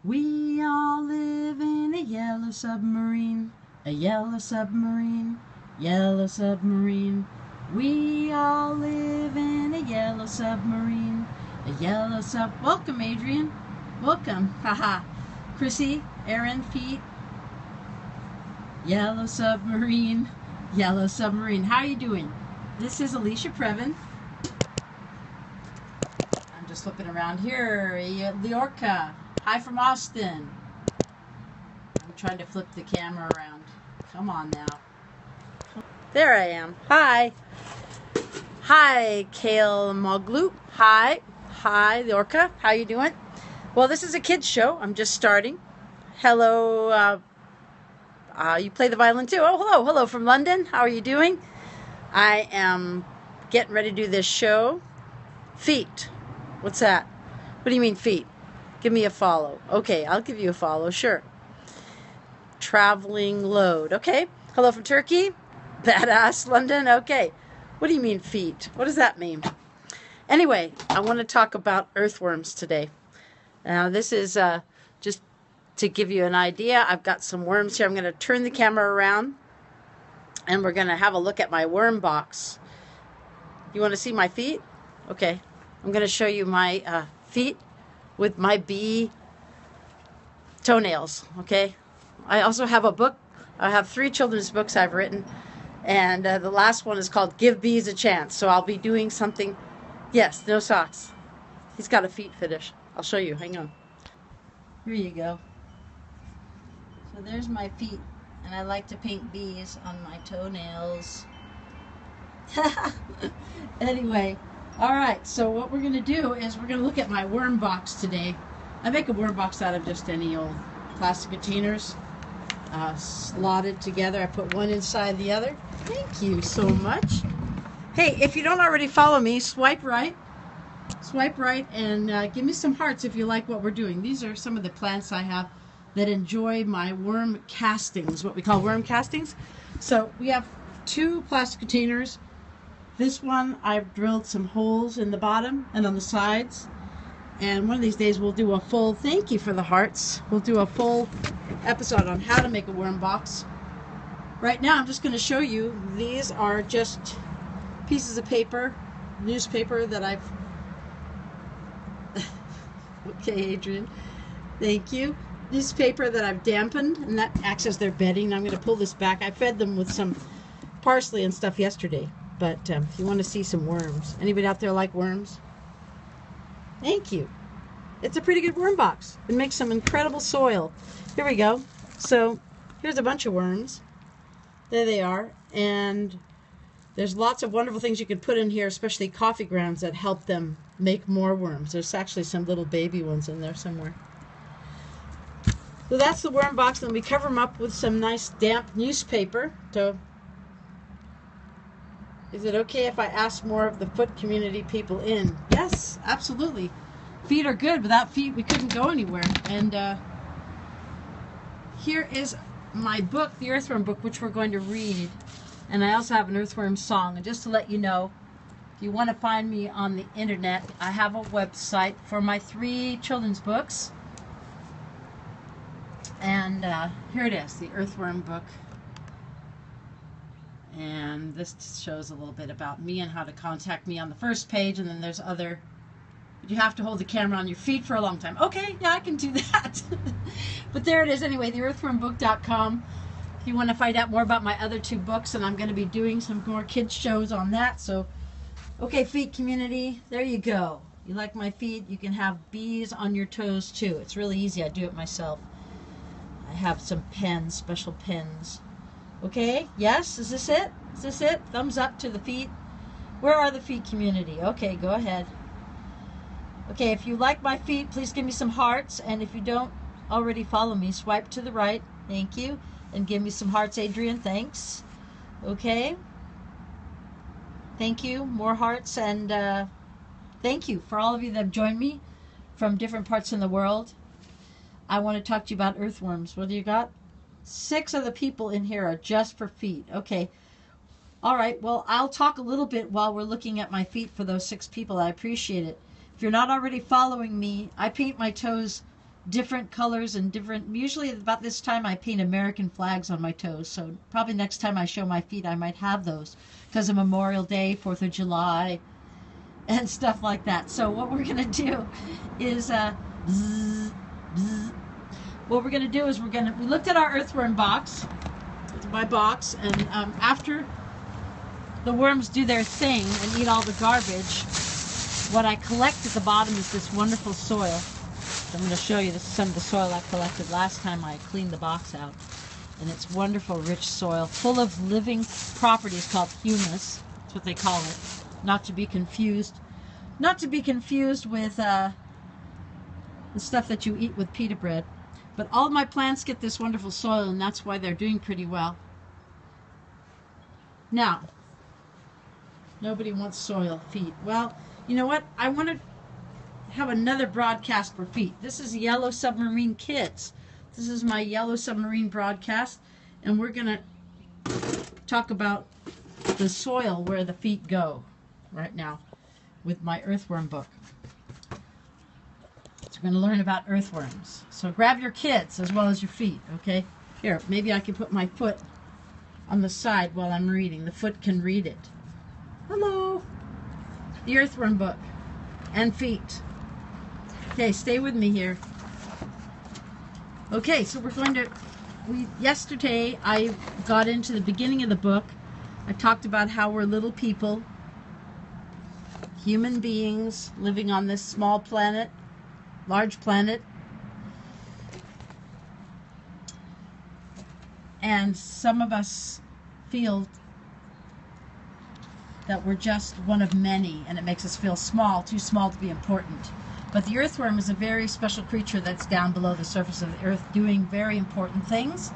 We all live in a yellow submarine, a yellow submarine, yellow submarine. We all live in a yellow submarine, a yellow sub... Welcome, Adrian. Welcome. Haha. Chrissy, Aaron, Pete. Yellow submarine, yellow submarine. How are you doing? This is Alicia Previn. I'm just looking around here. Leorca. Hi from Austin. I'm trying to flip the camera around. Come on now. There I am. Hi. Hi, Kale Moglu. Hi. Hi, Leorca. How you doing? Well, this is a kids show. I'm just starting. Hello. You play the violin too. Oh, hello. Hello from London. How are you doing? I am getting ready to do this show. Feet. What's that? What do you mean feet? Give me a follow. Okay, I'll give you a follow. Sure. Traveling load. Okay. Hello from Turkey. Badass London. Okay. What do you mean feet? What does that mean? Anyway, I want to talk about earthworms today. Now, this is just to give you an idea. I've got some worms here. I'm going to turn the camera around and we're going to have a look at my worm box. You want to see my feet? Okay. I'm going to show you my feet with my bee toenails. Okay. I also have a book. I have 3 children's books I've written. And the last one is called Give Bees a Chance. So I'll be doing something. Yes, no socks. He's got a feet fetish. I'll show you. Hang on. Here you go. So there's my feet. And I like to paint bees on my toenails. Anyway. Alright, so what we're going to do is we're going to look at my worm box today. I make a worm box out of just any old plastic containers. Slotted together. I put one inside the other. Thank you so much. Hey, if you don't already follow me, swipe right. Swipe right and give me some hearts if you like what we're doing. These are some of the plants I have that enjoy my worm castings, what we call worm castings. So we have 2 plastic containers. This one I've drilled some holes in the bottom and on the sides. And one of these days we'll do a full, thank you for the hearts, we'll do a full episode on how to make a worm box. Right now I'm just going to show you, these are just pieces of paper, newspaper that I've... Okay, Adrian, thank you. Newspaper that I've dampened, and that acts as their bedding. I'm going to pull this back. I fed them with some parsley and stuff yesterday. But if you want to see some worms. Anybody out there like worms? Thank you. It's a pretty good worm box. It makes some incredible soil. Here we go. So here's a bunch of worms. There they are. And there's lots of wonderful things you can put in here, especially coffee grounds that help them make more worms. There's actually some little baby ones in there somewhere. So that's the worm box. Then we cover them up with some nice damp newspaper. So is it okay if I ask more of the foot community people in? Yes, absolutely. Feet are good. Without feet, we couldn't go anywhere. And here is my book, the Earthworm book, which we're going to read. And I also have an earthworm song. And just to let you know, if you want to find me on the internet, I have a website for my 3 children's books. And here it is, the Earthworm book. And this shows a little bit about me and how to contact me on the first page. And then there's other... You have to hold the camera on your feet for a long time. Okay, yeah, I can do that. But there it is anyway, theearthwormbook.com. If you want to find out more about my other 2 books, and I'm going to be doing some more kids shows on that. So, okay, feet community, there you go. You like my feet? You can have bees on your toes too. It's really easy. I do it myself. I have some pens, special pens. Okay, yes, is this it? Is this it? Thumbs up to the feet. Where are the feet community? Okay, go ahead. Okay, if you like my feet, please give me some hearts. And if you don't already follow me, swipe to the right. Thank you. And give me some hearts, Adrian. Thanks. Okay. Thank you. More hearts. And thank you for all of you that have joined me from different parts in the world. I want to talk to you about earthworms. What do you got? 6 of the people in here are just for feet. Okay. All right. Well, I'll talk a little bit while we're looking at my feet for those 6 people. I appreciate it. If you're not already following me, I paint my toes different colors and different, usually about this time I paint American flags on my toes, so probably next time I show my feet I might have those because of Memorial Day, 4th of July, and stuff like that. So what we're going to do is what we're going to do is we looked at our earthworm box. It's my box, and after the worms do their thing and eat all the garbage, what I collect at the bottom is this wonderful soil. So I'm going to show you some of the soil I collected last time I cleaned the box out. And it's wonderful, rich soil, full of living properties called humus. That's what they call it. Not to be confused with the stuff that you eat with pita bread. But all my plants get this wonderful soil, and that's why they're doing pretty well. Now, nobody wants soil feet. Well, you know what? I want to have another broadcast for feet. This is Yellow Submarine Kids. This is my Yellow Submarine broadcast, and we're going to talk about the soil where the feet go right now with my earthworm book. So we're going to learn about earthworms. So grab your kids as well as your feet, okay? Here, maybe I can put my foot on the side while I'm reading. The foot can read it. Hello. The earthworm book and feet. Okay, stay with me here. Okay, so we're going to, yesterday I got into the beginning of the book. I talked about how we're little people, human beings living on this small planet, large planet, and some of us feel that we're just one of many, and it makes us feel small, too small to be important. But the earthworm is a very special creature that's down below the surface of the earth doing very important things.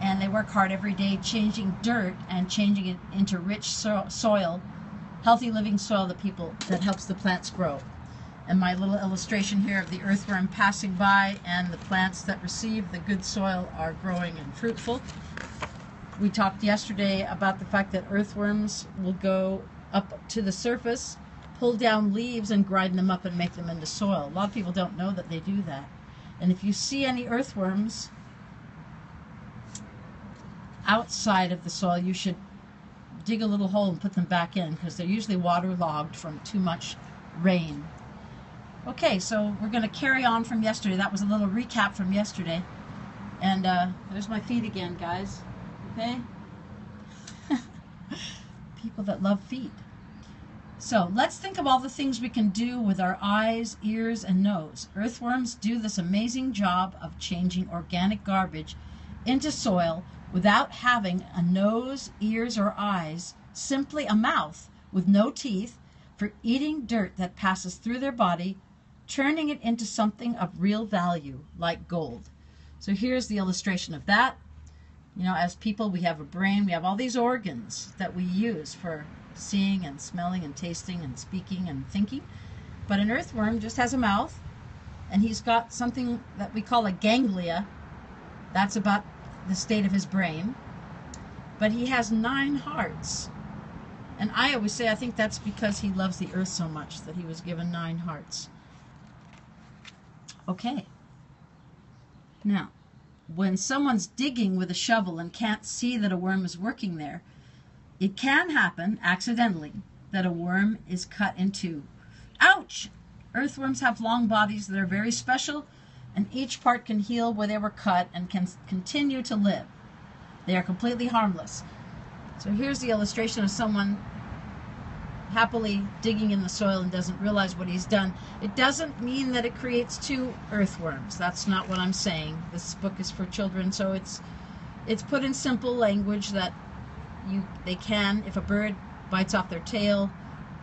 And they work hard every day changing dirt and changing it into rich soil, healthy living soil that helps the plants grow. And my little illustration here of the earthworm passing by and the plants that receive the good soil are growing and fruitful. We talked yesterday about the fact that earthworms will go up to the surface, pull down leaves and grind them up and make them into soil. A lot of people don't know that they do that. And if you see any earthworms outside of the soil, you should dig a little hole and put them back in, because they're usually waterlogged from too much rain. Okay, so we're going to carry on from yesterday. That was a little recap from yesterday. And there's my feet again, guys. Okay? People that love feet. So let's think of all the things we can do with our eyes, ears, and nose. Earthworms do this amazing job of changing organic garbage into soil without having a nose, ears, or eyes, simply a mouth with no teeth for eating dirt that passes through their body, turning it into something of real value, like gold. So here's the illustration of that. You know, as people, we have a brain, we have all these organs that we use for seeing and smelling and tasting and speaking and thinking. But an earthworm just has a mouth, and he's got something that we call a ganglia. That's about the state of his brain. But he has 9 hearts. And I always say I think that's because he loves the earth so much that he was given 9 hearts. Okay. Now, when someone's digging with a shovel and can't see that a worm is working there, it can happen accidentally that a worm is cut in 2. Ouch! Earthworms have long bodies that are very special, and each part can heal where they were cut and can continue to live. They are completely harmless. So here's the illustration of someone happily digging in the soil and doesn't realize what he's done. It doesn't mean that it creates 2 earthworms. That's not what I'm saying. This book is for children, so it's put in simple language that they can, if a bird bites off their tail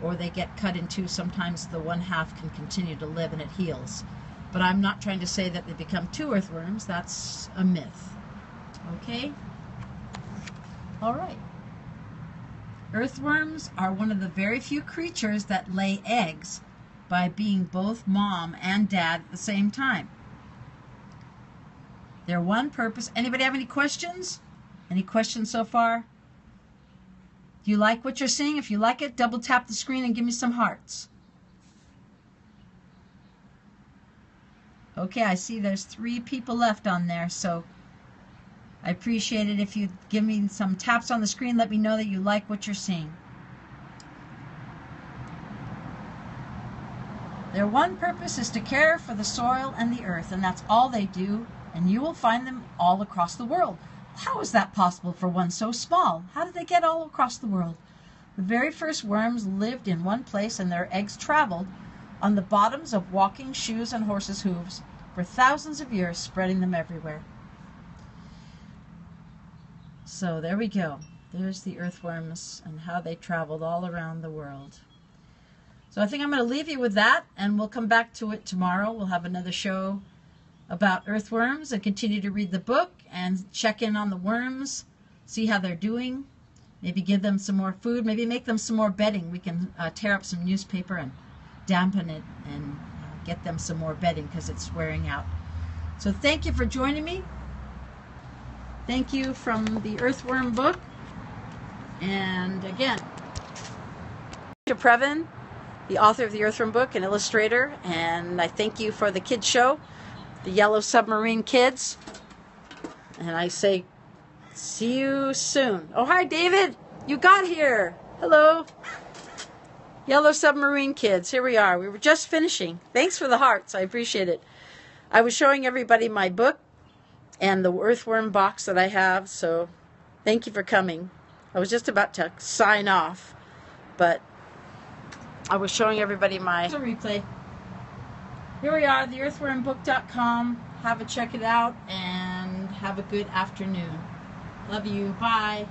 or they get cut in 2, sometimes the one half can continue to live and it heals. But I'm not trying to say that they become 2 earthworms. That's a myth. Okay? All right. Earthworms are one of the very few creatures that lay eggs by being both mom and dad at the same time. Their one purpose. Anybody have any questions? Any questions so far? Do you like what you're seeing? If you like it, double tap the screen and give me some hearts. Okay, I see there's 3 people left on there, so I appreciate it if you give me some taps on the screen. Let me know that you like what you're seeing. Their one purpose is to care for the soil and the earth, and that's all they do, and you will find them all across the world. How is that possible for one so small? How did they get all across the world? The very first worms lived in one place, and their eggs traveled on the bottoms of walking shoes and horses' hooves for thousands of years, spreading them everywhere. So there we go. There's the earthworms and how they traveled all around the world. So I think I'm going to leave you with that, and we'll come back to it tomorrow. We'll have another show about earthworms and continue to read the book and check in on the worms, see how they're doing, maybe give them some more food, maybe make them some more bedding. We can tear up some newspaper and dampen it and get them some more bedding because it's wearing out. So thank you for joining me. Thank you from the Earthworm book. And again, Previn, the author of the Earthworm book and illustrator, and I thank you for the kids show, the Yellow Submarine Kids. And I say, see you soon. Oh, hi, David. You got here. Hello. Yellow Submarine Kids. Here we are. We were just finishing. Thanks for the hearts. I appreciate it. I was showing everybody my book and the earthworm box that I have, so thank you for coming. I was just about to sign off, but I was showing everybody my replay. Here we are, theearthwormbook.com. Have a check it out and have a good afternoon. Love you. Bye.